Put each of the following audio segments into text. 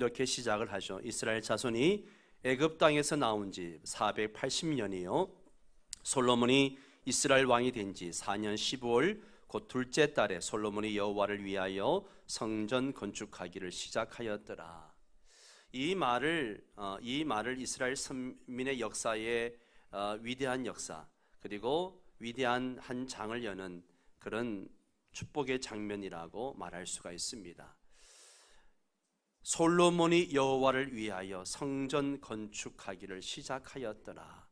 이렇게 시작을 하죠. 이스라엘 자손이 애굽 땅에서 나온 지 480년이요. 솔로몬이 이스라엘 왕이 된 지 4년 15월 곧 둘째 달에 솔로몬이 여호와를 위하여 성전 건축하기를 시작하였더라. 이 말을 이스라엘 선민의 역사의 위대한 역사, 그리고 위대한 한 장을 여는 그런 축복의 장면이라고 말할 수가 있습니다. 솔로몬이 여호와를 위하여 성전 건축하기를 시작하였더라.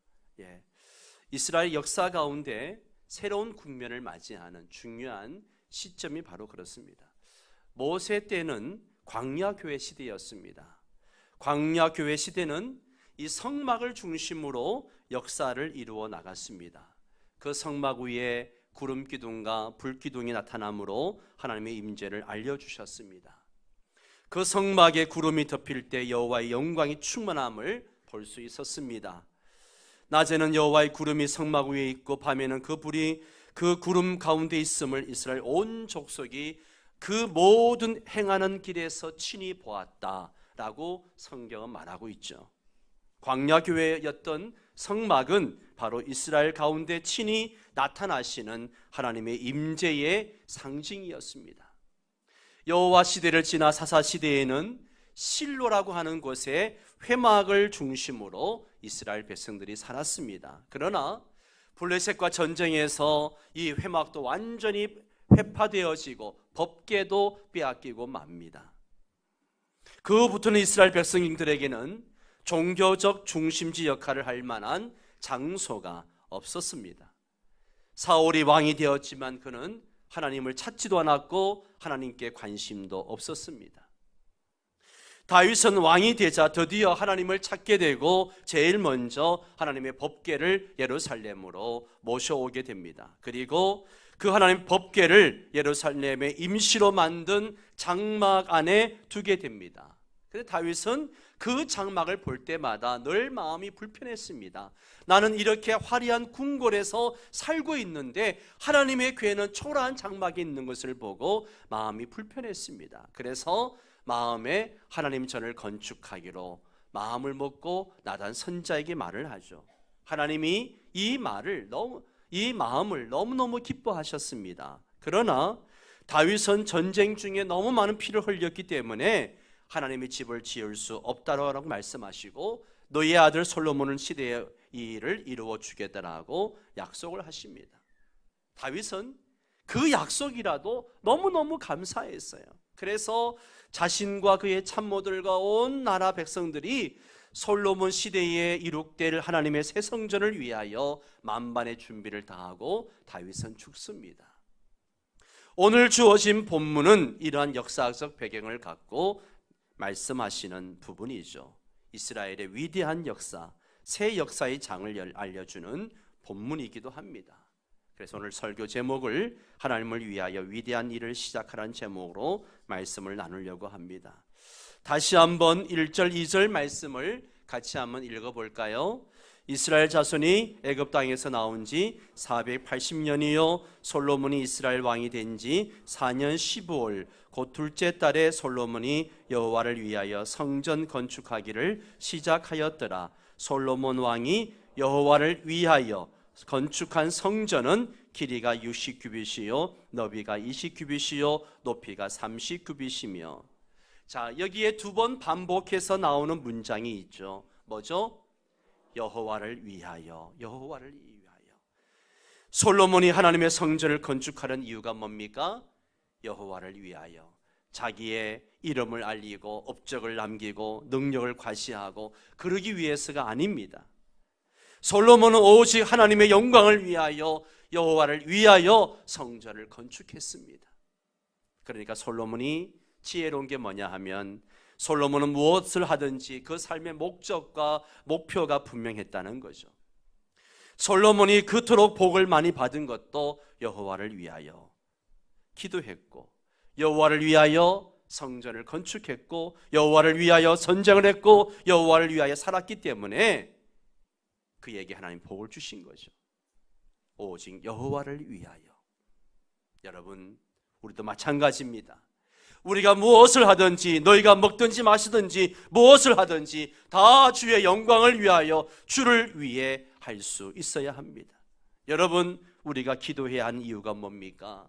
이스라엘 역사 가운데 새로운 국면을 맞이하는 중요한 시점이 바로 그렇습니다. 모세 때는 광야교회 시대였습니다. 광야교회 시대는 이 성막을 중심으로 역사를 이루어 나갔습니다. 그 성막 위에 구름 기둥과 불 기둥이 나타남으로 하나님의 임재를 알려주셨습니다. 그 성막에 구름이 덮일 때 여호와의 영광이 충만함을 볼 수 있었습니다. 낮에는 여호와의 구름이 성막 위에 있고 밤에는 그 불이 그 구름 가운데 있음을 이스라엘 온 족속이 그 모든 행하는 길에서 친히 보았다라고 성경은 말하고 있죠. 광야교회였던 성막은 바로 이스라엘 가운데 친히 나타나시는 하나님의 임재의 상징이었습니다. 여호와 시대를 지나 사사 시대에는 실로라고 하는 곳에 회막을 중심으로 이스라엘 백성들이 살았습니다. 그러나 블레셋과 전쟁에서 이 회막도 완전히 회파되어지고 법궤도 빼앗기고 맙니다. 그 후부터는 이스라엘 백성들에게는 종교적 중심지 역할을 할 만한 장소가 없었습니다. 사울이 왕이 되었지만 그는 하나님을 찾지도 않았고 하나님께 관심도 없었습니다. 다윗은 왕이 되자 드디어 하나님을 찾게 되고 제일 먼저 하나님의 법궤를 예루살렘으로 모셔오게 됩니다. 그리고 그 하나님 법궤를 예루살렘의 임시로 만든 장막 안에 두게 됩니다. 그런데 다윗은 그 장막을 볼 때마다 늘 마음이 불편했습니다. 나는 이렇게 화려한 궁궐에서 살고 있는데 하나님의 궤는 초라한 장막이 있는 것을 보고 마음이 불편했습니다. 그래서 마음에 하나님 전을 건축하기로 마음을 먹고 나단 선자에게 말을 하죠. 하나님이 이 마음을 너무너무 기뻐하셨습니다. 그러나 다윗은 전쟁 중에 너무 많은 피를 흘렸기 때문에 하나님의 집을 지을 수 없다라고 말씀하시고 너의 아들 솔로몬은 시대의 일을 이루어 주겠다라고 약속을 하십니다. 다윗은 그 약속이라도 너무너무 감사했어요. 그래서 자신과 그의 참모들과 온 나라 백성들이 솔로몬 시대에 이룩될 하나님의 새 성전을 위하여 만반의 준비를 다하고 다윗은 죽습니다. 오늘 주어진 본문은 이러한 역사적 배경을 갖고 말씀하시는 부분이죠. 이스라엘의 위대한 역사, 새 역사의 장을 알려주는 본문이기도 합니다. 그래서 오늘 설교 제목을 하나님을 위하여 위대한 일을 시작하라는 제목으로 말씀을 나누려고 합니다. 다시 한번 1절 2절 말씀을 같이 한번 읽어볼까요? 이스라엘 자손이 애굽 땅에서 나온 지 480년이요 솔로몬이 이스라엘 왕이 된 지 4년 15월 곧 둘째 달에 솔로몬이 여호와를 위하여 성전 건축하기를 시작하였더라. 솔로몬 왕이 여호와를 위하여 건축한 성전은 길이가 60규빗이요 너비가 20규빗이요 높이가 30규빗이며. 자, 여기에 두 번 반복해서 나오는 문장이 있죠. 뭐죠? 여호와를 위하여, 여호와를 위하여. 솔로몬이 하나님의 성전을 건축하는 이유가 뭡니까? 여호와를 위하여. 자기의 이름을 알리고 업적을 남기고 능력을 과시하고 그러기 위해서가 아닙니다. 솔로몬은 오직 하나님의 영광을 위하여, 여호와를 위하여 성전을 건축했습니다. 그러니까 솔로몬이 지혜로운 게 뭐냐 하면 솔로몬은 무엇을 하든지 그 삶의 목적과 목표가 분명했다는 거죠. 솔로몬이 그토록 복을 많이 받은 것도 여호와를 위하여 기도했고, 여호와를 위하여 성전을 건축했고, 여호와를 위하여 전쟁을 했고, 여호와를 위하여 살았기 때문에 그에게 하나님 복을 주신 거죠. 오직 여호와를 위하여. 여러분, 우리도 마찬가지입니다. 우리가 무엇을 하든지, 너희가 먹든지 마시든지 무엇을 하든지 다 주의 영광을 위하여, 주를 위해 할 수 있어야 합니다. 여러분, 우리가 기도해야 하는 이유가 뭡니까?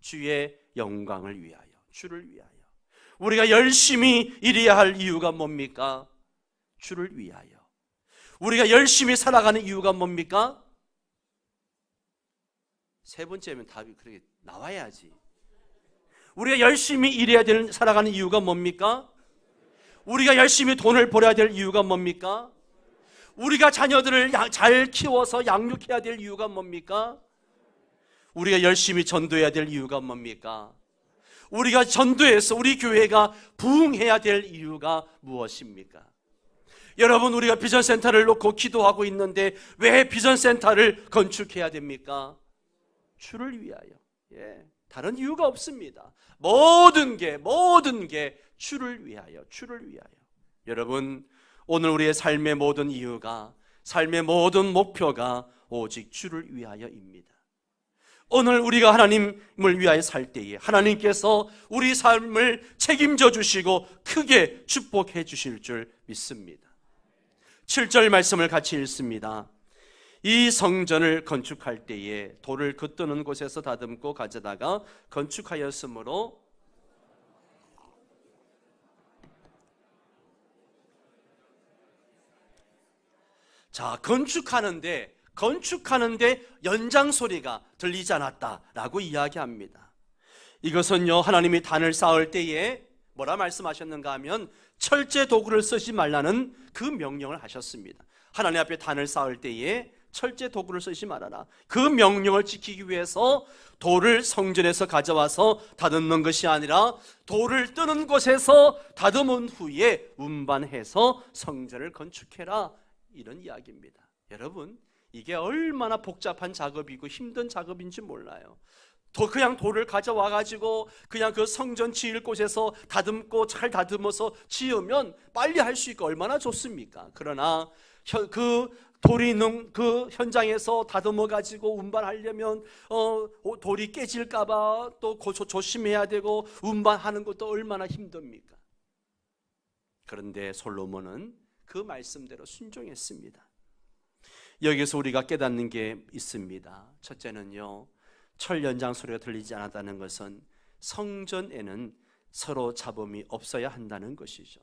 주의 영광을 위하여, 주를 위하여. 우리가 열심히 일해야 할 이유가 뭡니까? 주를 위하여. 우리가 열심히 살아가는 이유가 뭡니까? 세 번째면 답이 그렇게 나와야지. 우리가 열심히 일해야 될, 살아가는 이유가 뭡니까? 우리가 열심히 돈을 벌어야 될 이유가 뭡니까? 우리가 자녀들을 잘 키워서 양육해야 될 이유가 뭡니까? 우리가 열심히 전도해야 될 이유가 뭡니까? 우리가 전도해서 우리 교회가 부흥해야 될 이유가 무엇입니까? 여러분, 우리가 비전센터를 놓고 기도하고 있는데 왜 비전센터를 건축해야 됩니까? 주를 위하여. 다른 이유가 없습니다. 모든 게 주를 위하여, 주를 위하여. 여러분, 오늘 우리의 삶의 모든 이유가, 삶의 모든 목표가 오직 주를 위하여입니다. 오늘 우리가 하나님을 위하여 살 때에 하나님께서 우리 삶을 책임져 주시고 크게 축복해 주실 줄 믿습니다. 7절 말씀을 같이 읽습니다. 이 성전을 건축할 때에 돌을 긋드는 곳에서 다듬고 가져다가 건축하였으므로, 자, 건축하는데 연장 소리가 들리지 않았다라고 이야기합니다. 이것은요, 하나님이 단을 쌓을 때에 뭐라 말씀하셨는가 하면 철제 도구를 쓰지 말라는 그 명령을 하셨습니다. 하나님 앞에 단을 쌓을 때에 철제 도구를 쓰지 말아라. 그 명령을 지키기 위해서 돌을 성전에서 가져와서 다듬는 것이 아니라 돌을 뜨는 곳에서 다듬은 후에 운반해서 성전을 건축해라, 이런 이야기입니다. 여러분, 이게 얼마나 복잡한 작업이고 힘든 작업인지 몰라요. 그냥 돌을 가져와 가지고 그냥 그 성전 지을 곳에서 다듬고 잘 다듬어서 지으면 빨리 할 수 있고 얼마나 좋습니까? 그러나 그 돌이 있는 그 현장에서 다듬어 가지고 운반하려면 돌이 깨질까봐 또 조심해야 되고 운반하는 것도 얼마나 힘듭니까? 그런데 솔로몬은 그 말씀대로 순종했습니다. 여기서 우리가 깨닫는 게 있습니다. 첫째는요, 철 연장 소리가 들리지 않았다는 것은 성전에는 서로 잡음이 없어야 한다는 것이죠.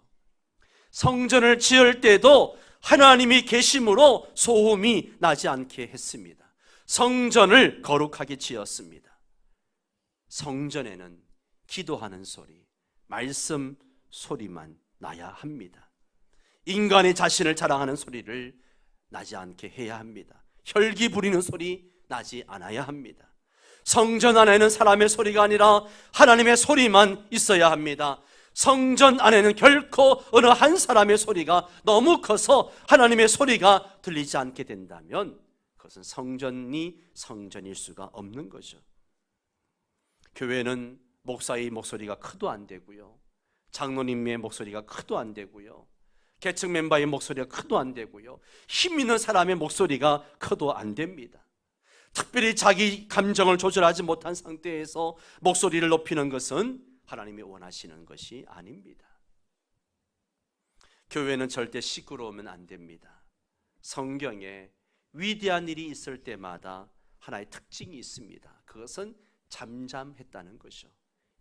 성전을 지을 때도 하나님이 계심으로 소음이 나지 않게 했습니다. 성전을 거룩하게 지었습니다. 성전에는 기도하는 소리, 말씀 소리만 나야 합니다. 인간의 자신을 자랑하는 소리를 나지 않게 해야 합니다. 혈기 부리는 소리 나지 않아야 합니다. 성전 안에는 사람의 소리가 아니라 하나님의 소리만 있어야 합니다. 성전 안에는 결코 어느 한 사람의 소리가 너무 커서 하나님의 소리가 들리지 않게 된다면 그것은 성전이 성전일 수가 없는 거죠. 교회는 목사의 목소리가 커도 안 되고요, 장로님의 목소리가 커도 안 되고요, 계층 멤버의 목소리가 커도 안 되고요, 힘 있는 사람의 목소리가 커도 안 됩니다. 특별히 자기 감정을 조절하지 못한 상태에서 목소리를 높이는 것은 하나님이 원하시는 것이 아닙니다. 교회는 절대 시끄러우면 안 됩니다. 성경에 위대한 일이 있을 때마다 하나의 특징이 있습니다. 그것은 잠잠했다는 것이죠.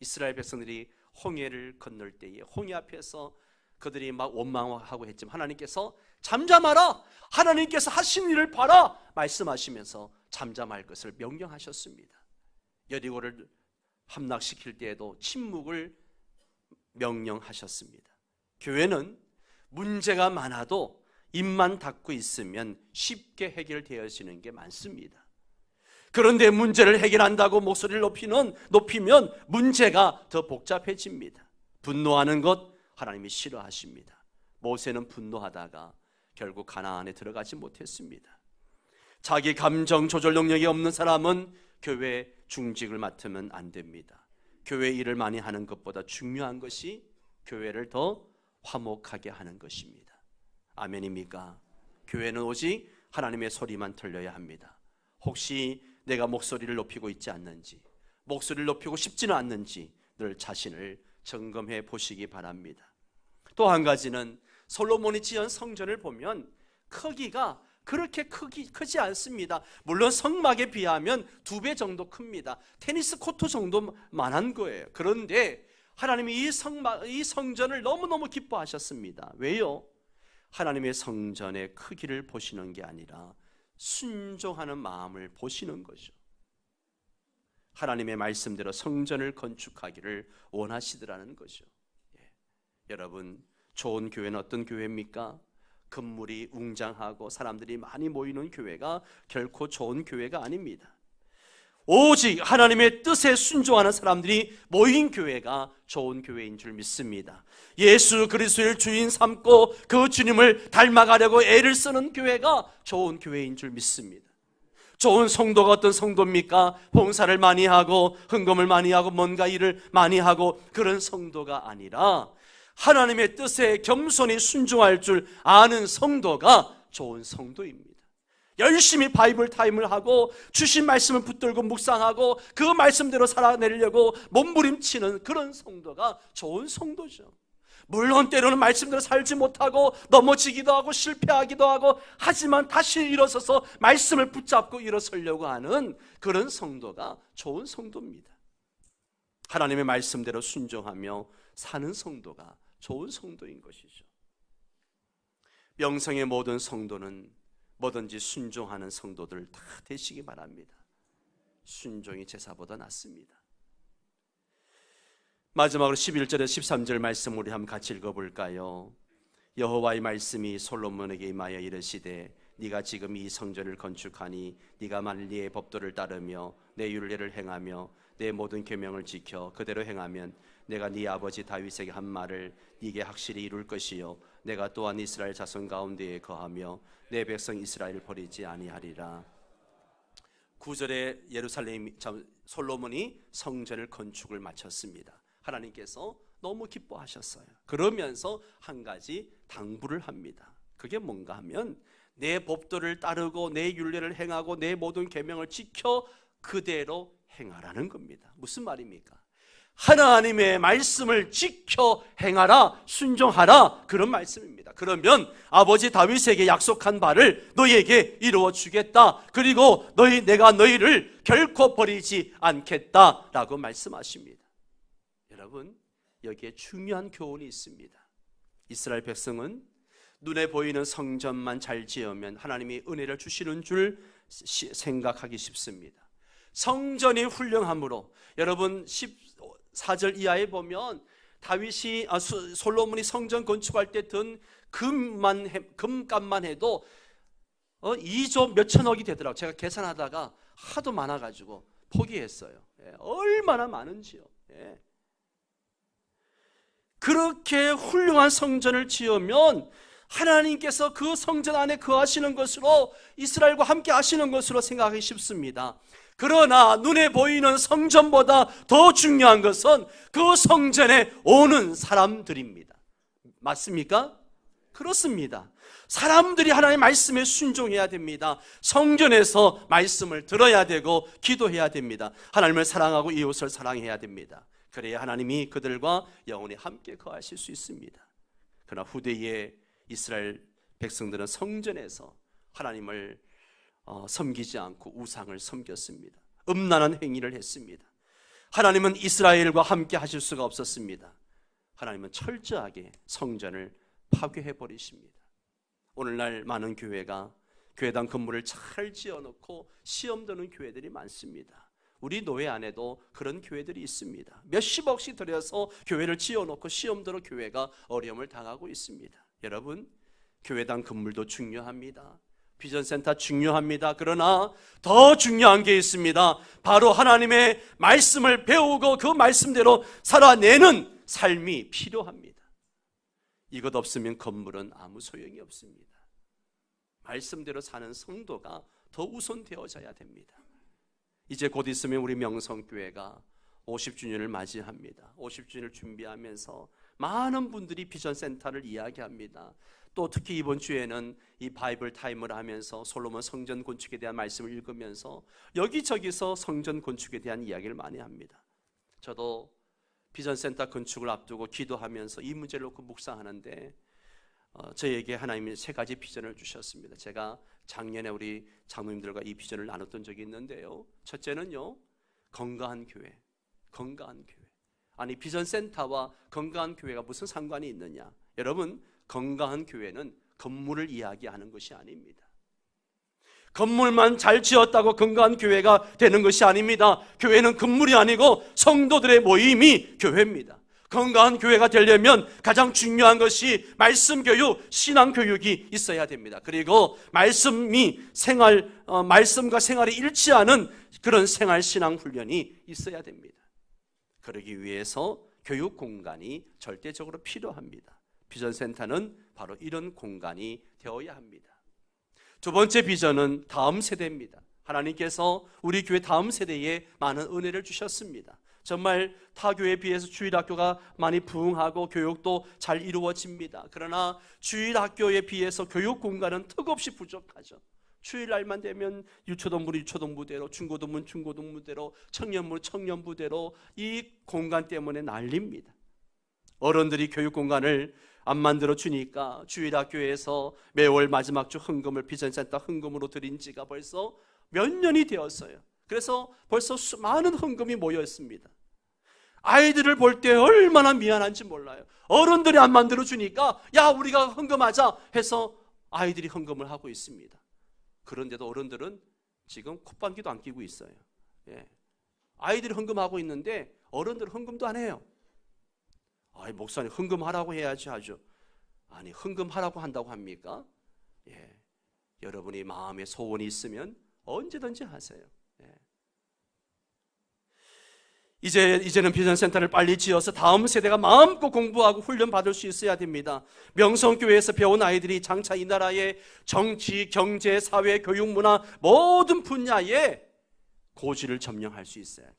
이스라엘 백성들이 홍해를 건널 때에 홍해 앞에서 그들이 막 원망하고 했지만 하나님께서 잠잠하라, 하나님께서 하신 일을 봐라 말씀하시면서 잠잠할 것을 명령하셨습니다. 여리고를 함락시킬 때에도 침묵을 명령하셨습니다. 교회는 문제가 많아도 입만 닫고 있으면 쉽게 해결되어지는 게 많습니다. 그런데 문제를 해결한다고 목소리를 높이면 문제가 더 복잡해집니다. 분노하는 것 하나님이 싫어하십니다. 모세는 분노하다가 결국 가나안에 들어가지 못했습니다. 자기 감정 조절 능력이 없는 사람은 교회 중직을 맡으면 안 됩니다. 교회 일을 많이 하는 것보다 중요한 것이 교회를 더 화목하게 하는 것입니다. 아멘입니까? 교회는 오직 하나님의 소리만 들려야 합니다. 혹시 내가 목소리를 높이고 있지 않는지, 목소리를 높이고 싶지는 않는지 늘 자신을 점검해 보시기 바랍니다. 또 한 가지는 솔로몬이 지은 성전을 보면 크기가 그렇게 크지 않습니다. 물론 성막에 비하면 2배 정도 큽니다. 테니스 코트 정도만한 거예요. 그런데 하나님이 이 성전을 너무너무 기뻐하셨습니다. 왜요? 하나님의 성전의 크기를 보시는 게 아니라 순종하는 마음을 보시는 거죠. 하나님의 말씀대로 성전을 건축하기를 원하시더라는 거죠. 여러분, 좋은 교회는 어떤 교회입니까? 건물이 웅장하고 사람들이 많이 모이는 교회가 결코 좋은 교회가 아닙니다. 오직 하나님의 뜻에 순종하는 사람들이 모인 교회가 좋은 교회인 줄 믿습니다. 예수 그리스도를 주인 삼고 그 주님을 닮아가려고 애를 쓰는 교회가 좋은 교회인 줄 믿습니다. 좋은 성도가 어떤 성도입니까? 봉사를 많이 하고 헌금을 많이 하고 뭔가 일을 많이 하고 그런 성도가 아니라 하나님의 뜻에 겸손히 순종할 줄 아는 성도가 좋은 성도입니다. 열심히 바이블 타임을 하고 주신 말씀을 붙들고 묵상하고 그 말씀대로 살아내려고 몸부림치는 그런 성도가 좋은 성도죠. 물론 때로는 말씀대로 살지 못하고 넘어지기도 하고 실패하기도 하고 하지만 다시 일어서서 말씀을 붙잡고 일어서려고 하는 그런 성도가 좋은 성도입니다. 하나님의 말씀대로 순종하며 사는 성도가 좋은 성도인 것이죠. 명성의 모든 성도는 뭐든지 순종하는 성도들 다 되시기 바랍니다. 순종이 제사보다 낫습니다. 마지막으로 11절에 13절 말씀 우리 한번 같이 읽어볼까요? 여호와의 말씀이 솔로몬에게 임하여 이르시되 네가 지금 이 성전을 건축하니 네가 만일 네의 법도를 따르며 내 율례를 행하며 내 모든 계명을 지켜 그대로 행하면 내가 네 아버지 다윗에게 한 말을 네게 확실히 이룰 것이요 내가 또한 이스라엘 자손 가운데에 거하며 내 백성 이스라엘을 버리지 아니하리라. 9절에 솔로몬이 성전을 건축을 마쳤습니다. 하나님께서 너무 기뻐하셨어요. 그러면서 한 가지 당부를 합니다. 그게 뭔가 하면 내 법도를 따르고 내 율례를 행하고 내 모든 계명을 지켜 그대로 행하라는 겁니다. 무슨 말입니까? 하나님의 말씀을 지켜 행하라, 순종하라, 그런 말씀입니다. 그러면 아버지 다윗에게 약속한 바를 너희에게 이루어 주겠다. 그리고 내가 너희를 결코 버리지 않겠다라고 말씀하십니다. 여러분, 여기에 중요한 교훈이 있습니다. 이스라엘 백성은 눈에 보이는 성전만 잘 지으면 하나님이 은혜를 주시는 줄 생각하기 쉽습니다. 성전이 훌륭함으로, 여러분 14절 이하에 보면 솔로몬이 성전 건축할 때 든 금값만 해도 2조 몇천억이 되더라고요. 제가 계산하다가 하도 많아가지고 포기했어요. 얼마나 많은지요. 그렇게 훌륭한 성전을 지으면 하나님께서 그 성전 안에 거하시는 것으로, 이스라엘과 함께 하시는 것으로 생각하기 쉽습니다. 그러나 눈에 보이는 성전보다 더 중요한 것은 그 성전에 오는 사람들입니다. 맞습니까? 그렇습니다. 사람들이 하나님의 말씀에 순종해야 됩니다. 성전에서 말씀을 들어야 되고 기도해야 됩니다. 하나님을 사랑하고 이웃을 사랑해야 됩니다. 그래야 하나님이 그들과 영원히 함께 거하실 수 있습니다. 그러나 후대의 이스라엘 백성들은 성전에서 하나님을 섬기지 않고 우상을 섬겼습니다. 음란한 행위를 했습니다. 하나님은 이스라엘과 함께 하실 수가 없었습니다. 하나님은 철저하게 성전을 파괴해 버리십니다. 오늘날 많은 교회가 교회당 건물을 잘 지어놓고 시험 드는 교회들이 많습니다. 우리 노회 안에도 그런 교회들이 있습니다. 몇십억씩 들여서 교회를 지어놓고 시험 들어 교회가 어려움을 당하고 있습니다. 여러분, 교회당 건물도 중요합니다. 비전센터 중요합니다. 그러나 더 중요한 게 있습니다. 바로 하나님의 말씀을 배우고 그 말씀대로 살아내는 삶이 필요합니다. 이것 없으면 건물은 아무 소용이 없습니다. 말씀대로 사는 성도가 더 우선되어져야 됩니다. 이제 곧 있으면 우리 명성교회가 50주년을 맞이합니다. 50주년을 준비하면서 많은 분들이 비전센터를 이야기합니다. 또 특히 이번 주에는 이 바이블 타임을 하면서 솔로몬 성전 건축에 대한 말씀을 읽으면서 여기저기서 성전 건축에 대한 이야기를 많이 합니다. 저도 비전센터 건축을 앞두고 기도하면서 이 문제를 놓고 묵상하는데 저에게 하나님이 세 가지 비전을 주셨습니다. 제가 작년에 우리 장로님들과 이 비전을 나눴던 적이 있는데요. 첫째는요, 건강한 교회. 건강한 교회. 아니, 비전센터와 건강한 교회가 무슨 상관이 있느냐? 여러분, 건강한 교회는 건물을 이야기하는 것이 아닙니다. 건물만 잘 지었다고 건강한 교회가 되는 것이 아닙니다. 교회는 건물이 아니고 성도들의 모임이 교회입니다. 건강한 교회가 되려면 가장 중요한 것이 말씀 교육, 신앙 교육이 있어야 됩니다. 그리고 말씀과 생활이 일치하는 그런 생활 신앙 훈련이 있어야 됩니다. 그러기 위해서 교육 공간이 절대적으로 필요합니다. 비전센터는 바로 이런 공간이 되어야 합니다. 두 번째 비전은 다음 세대입니다. 하나님께서 우리 교회 다음 세대에 많은 은혜를 주셨습니다. 정말 타 교회에 비해서 주일학교가 많이 부흥하고 교육도 잘 이루어집니다. 그러나 주일학교에 비해서 교육 공간은 턱없이 부족하죠. 주일날만 되면 유초동부는 유초동부대로, 중고동부는 중고동부대로, 청년부는 청년부대로 이 공간 때문에 난립니다. 어른들이 교육 공간을 안 만들어 주니까 주일학교에서 매월 마지막 주 헌금을 비전센터 헌금으로 드린 지가 벌써 몇 년이 되었어요. 그래서 벌써 많은 헌금이 모여 있습니다. 아이들을 볼 때 얼마나 미안한지 몰라요. 어른들이 안 만들어 주니까 야, 우리가 헌금하자 해서 아이들이 헌금을 하고 있습니다. 그런데도 어른들은 지금 콧방귀도 안 끼고 있어요. 예. 아이들이 헌금하고 있는데 어른들은 헌금도 안 해요. 아이, 목사님 헌금하라고 해야지 하죠. 아니, 헌금하라고 한다고 합니까? 예. 여러분이 마음에 소원이 있으면 언제든지 하세요. 예. 이제는 비전센터를 빨리 지어서 다음 세대가 마음껏 공부하고 훈련받을 수 있어야 됩니다. 명성교회에서 배운 아이들이 장차 이 나라의 정치, 경제, 사회, 교육, 문화 모든 분야에 고지를 점령할 수 있어야 돼요.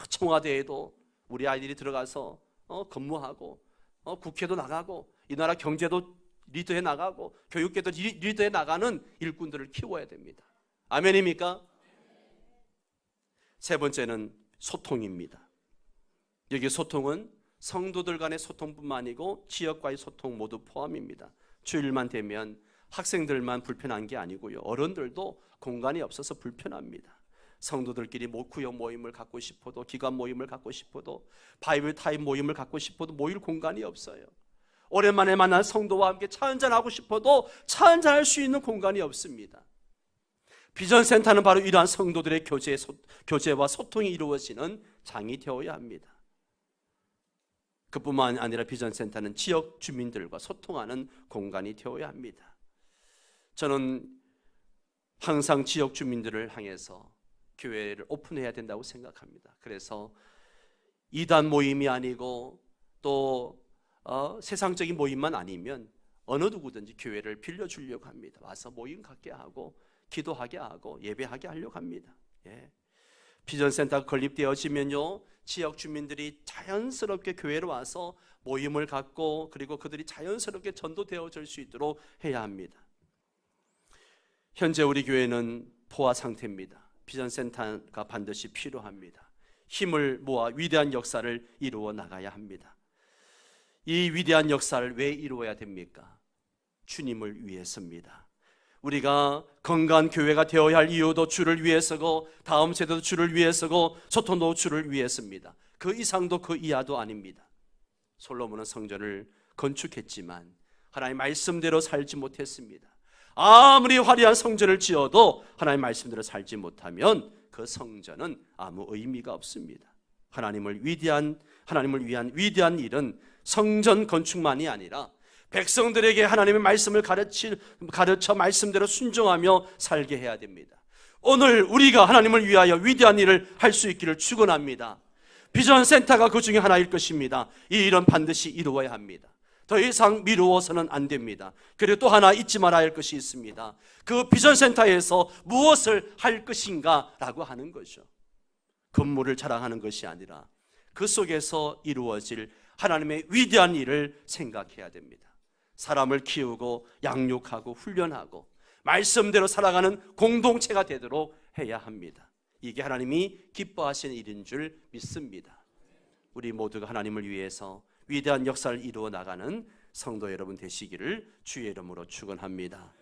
청와대에도 우리 아이들이 들어가서 근무하고 국회도 나가고 이 나라 경제도 리더해 나가고 교육계도 리더해 나가는 일꾼들을 키워야 됩니다. 아멘입니까? 세 번째는 소통입니다. 여기 소통은 성도들 간의 소통뿐만 아니고 지역과의 소통 모두 포함입니다. 주일만 되면 학생들만 불편한 게 아니고요, 어른들도 공간이 없어서 불편합니다. 성도들끼리 구역 모임을 갖고 싶어도, 기관 모임을 갖고 싶어도, 바이블 타임 모임을 갖고 싶어도 모일 공간이 없어요. 오랜만에 만난 성도와 함께 차 한잔하고 싶어도 차 한잔할 수 있는 공간이 없습니다. 비전센터는 바로 이러한 성도들의 교제와 소통이 이루어지는 장이 되어야 합니다. 그뿐만 아니라 비전센터는 지역 주민들과 소통하는 공간이 되어야 합니다. 저는 항상 지역 주민들을 향해서 교회를 오픈해야 된다고 생각합니다. 그래서 이단 모임이 아니고 또 세상적인 모임만 아니면 어느 누구든지 교회를 빌려주려고 합니다. 와서 모임 갖게 하고 기도하게 하고 예배하게 하려고 합니다. 예. 비전센터가 건립되어지면요, 지역 주민들이 자연스럽게 교회로 와서 모임을 갖고 그리고 그들이 자연스럽게 전도되어질 수 있도록 해야 합니다. 현재 우리 교회는 포화 상태입니다. 비전센터가 반드시 필요합니다. 힘을 모아 위대한 역사를 이루어 나가야 합니다. 이 위대한 역사를 왜 이루어야 됩니까? 주님을 위해서입니다. 우리가 건강한 교회가 되어야 할 이유도 주를 위해서고, 다음 세대도 주를 위해서고, 소통도 주를 위해서입니다. 그 이상도 그 이하도 아닙니다. 솔로몬은 성전을 건축했지만 하나님 말씀대로 살지 못했습니다. 아무리 화려한 성전을 지어도 하나님 말씀대로 살지 못하면 그 성전은 아무 의미가 없습니다. 하나님을 위한 위대한 일은 성전 건축만이 아니라 백성들에게 하나님의 말씀을 가르쳐 말씀대로 순종하며 살게 해야 됩니다. 오늘 우리가 하나님을 위하여 위대한 일을 할 수 있기를 축원합니다. 비전센터가 그 중에 하나일 것입니다. 이 일은 반드시 이루어야 합니다. 더 이상 미루어서는 안 됩니다. 그리고 또 하나 잊지 말아야 할 것이 있습니다. 그 비전센터에서 무엇을 할 것인가 라고 하는 거죠. 건물을 자랑하는 것이 아니라 그 속에서 이루어질 하나님의 위대한 일을 생각해야 됩니다. 사람을 키우고 양육하고 훈련하고 말씀대로 살아가는 공동체가 되도록 해야 합니다. 이게 하나님이 기뻐하시는 일인 줄 믿습니다. 우리 모두가 하나님을 위해서 위대한 역사를 이루어 나가는 성도 여러분 되시기를 주의 이름으로 축원합니다.